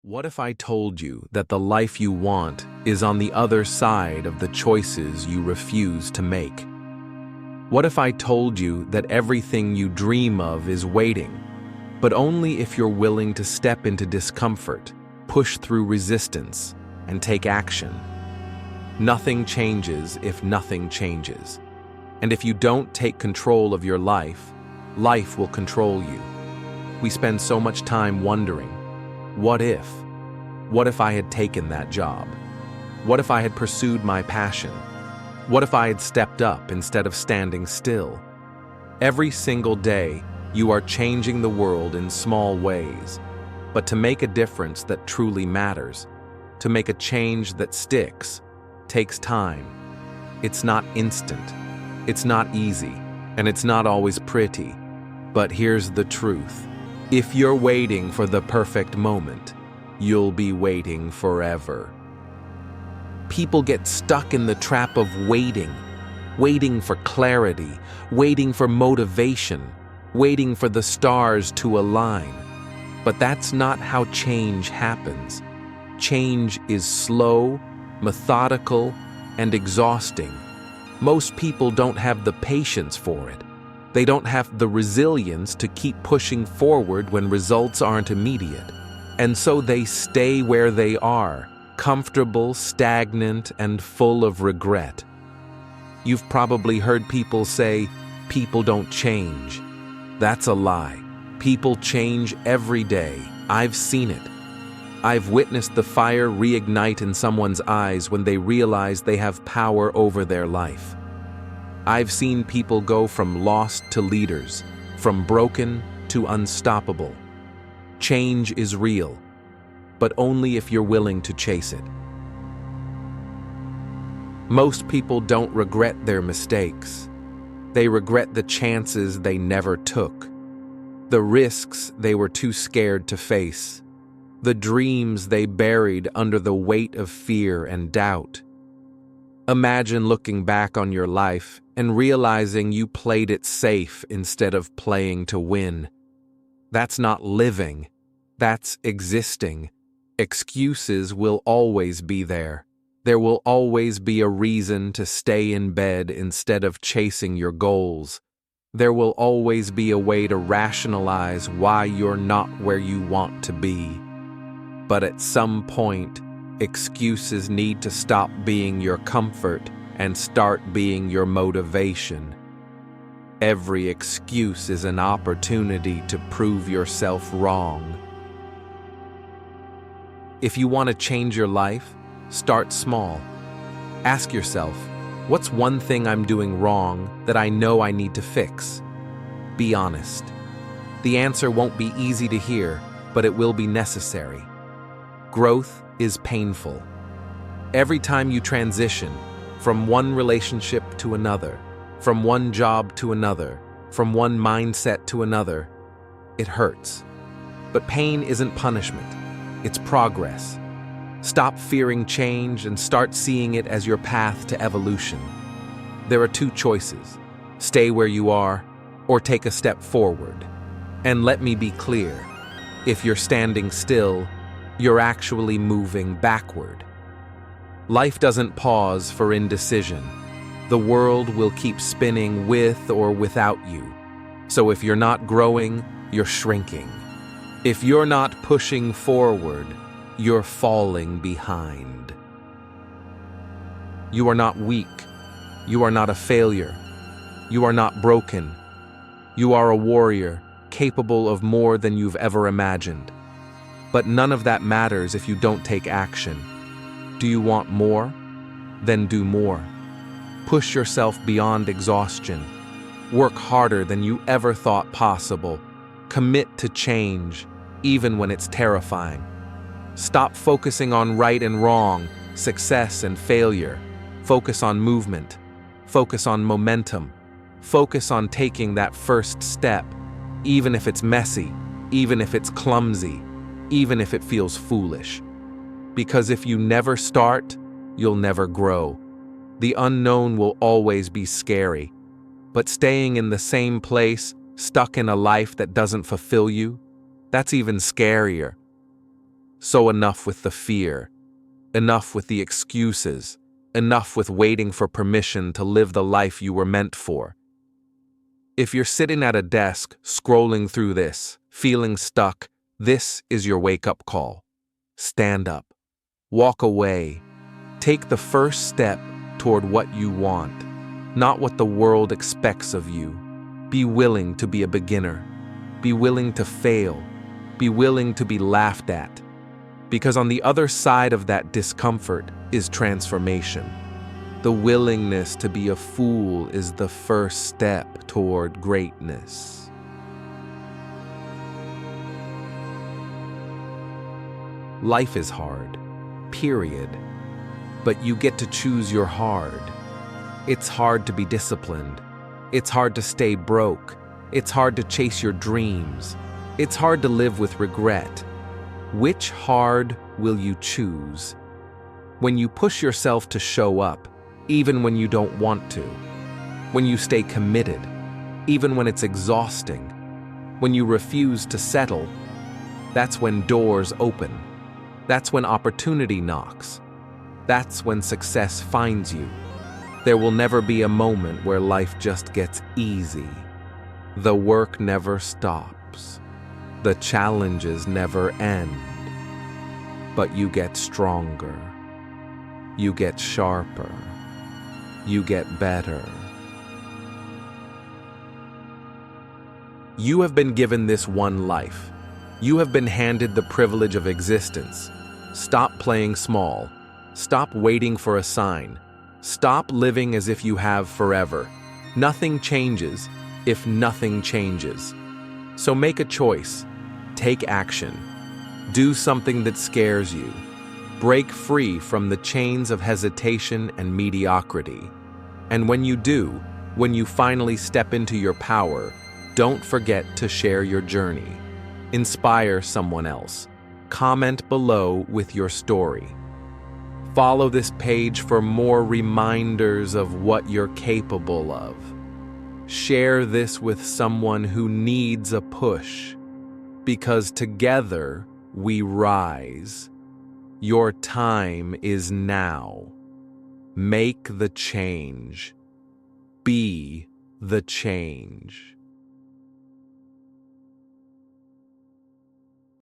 What if I told you that the life you want is on the other side of the choices you refuse to make? What if I told you that everything you dream of is waiting, but only if you're willing to step into discomfort, push through resistance, and take action? Nothing changes if nothing changes. And if you don't take control of your life, life will control you. We spend so much time wondering, what if? What if I had taken that job? What if I had pursued my passion? What if I had stepped up instead of standing still? Every single day, you are changing the world in small ways. But to make a difference that truly matters, to make a change that sticks, takes time. It's not instant, it's not easy, and it's not always pretty. But here's the truth. If you're waiting for the perfect moment, you'll be waiting forever. People get stuck in the trap of waiting for clarity, waiting for motivation, waiting for the stars to align. But that's not how change happens. Change is slow, methodical, and exhausting. Most people don't have the patience for it. They don't have the resilience to keep pushing forward when results aren't immediate. And so they stay where they are, comfortable, stagnant, and full of regret. You've probably heard people say, people don't change. That's a lie. People change every day. I've seen it. I've witnessed the fire reignite in someone's eyes when they realize they have power over their life. I've seen people go from lost to leaders, from broken to unstoppable. Change is real, but only if you're willing to chase it. Most people don't regret their mistakes. They regret the chances they never took, the risks they were too scared to face, the dreams they buried under the weight of fear and doubt. Imagine looking back on your life and realizing you played it safe instead of playing to win. That's not living. That's existing. Excuses will always be there. There will always be a reason to stay in bed instead of chasing your goals. There will always be a way to rationalize why you're not where you want to be. But at some point, excuses need to stop being your comfort and start being your motivation. Every excuse is an opportunity to prove yourself wrong. If you want to change your life, start small. Ask yourself, what's one thing I'm doing wrong that I know I need to fix? Be honest. The answer won't be easy to hear, but it will be necessary. Growth is painful. Every time you transition from one relationship to another, from one job to another, from one mindset to another, it hurts. But pain isn't punishment, it's progress. Stop fearing change and start seeing it as your path to evolution. There are two choices: stay where you are or take a step forward. And let me be clear, if you're standing still, you're actually moving backward. Life doesn't pause for indecision. The world will keep spinning with or without you. So if you're not growing, you're shrinking. If you're not pushing forward, you're falling behind. You are not weak. You are not a failure. You are not broken. You are a warrior, capable of more than you've ever imagined. But none of that matters if you don't take action. Do you want more? Then do more. Push yourself beyond exhaustion. Work harder than you ever thought possible. Commit to change, even when it's terrifying. Stop focusing on right and wrong, success and failure. Focus on movement. Focus on momentum. Focus on taking that first step, even if it's messy, even if it's clumsy, even if it feels foolish. Because if you never start, you'll never grow. The unknown will always be scary. But staying in the same place, stuck in a life that doesn't fulfill you, that's even scarier. So enough with the fear, enough with the excuses, enough with waiting for permission to live the life you were meant for. If you're sitting at a desk, scrolling through this, feeling stuck, this is your wake-up call. Stand up. Walk away. Take the first step toward what you want, not what the world expects of you. Be willing to be a beginner. Be willing to fail. Be willing to be laughed at. Because on the other side of that discomfort is transformation. The willingness to be a fool is the first step toward greatness. Life is hard, period. But you get to choose your hard. It's hard to be disciplined. It's hard to stay broke. It's hard to chase your dreams. It's hard to live with regret. Which hard will you choose? When you push yourself to show up, even when you don't want to. When you stay committed, even when it's exhausting. When you refuse to settle, that's when doors open. That's when opportunity knocks. That's when success finds you. There will never be a moment where life just gets easy. The work never stops. The challenges never end. But you get stronger. You get sharper. You get better. You have been given this one life. You have been handed the privilege of existence. Stop playing small. Stop waiting for a sign. Stop living as if you have forever. Nothing changes if nothing changes. So make a choice. Take action. Do something that scares you. Break free from the chains of hesitation and mediocrity. And when you do, when you finally step into your power, don't forget to share your journey. Inspire someone else. Comment below with your story. Follow this page for more reminders of what you're capable of. Share this with someone who needs a push, because together we rise. Your time is now. Make the change. Be the change.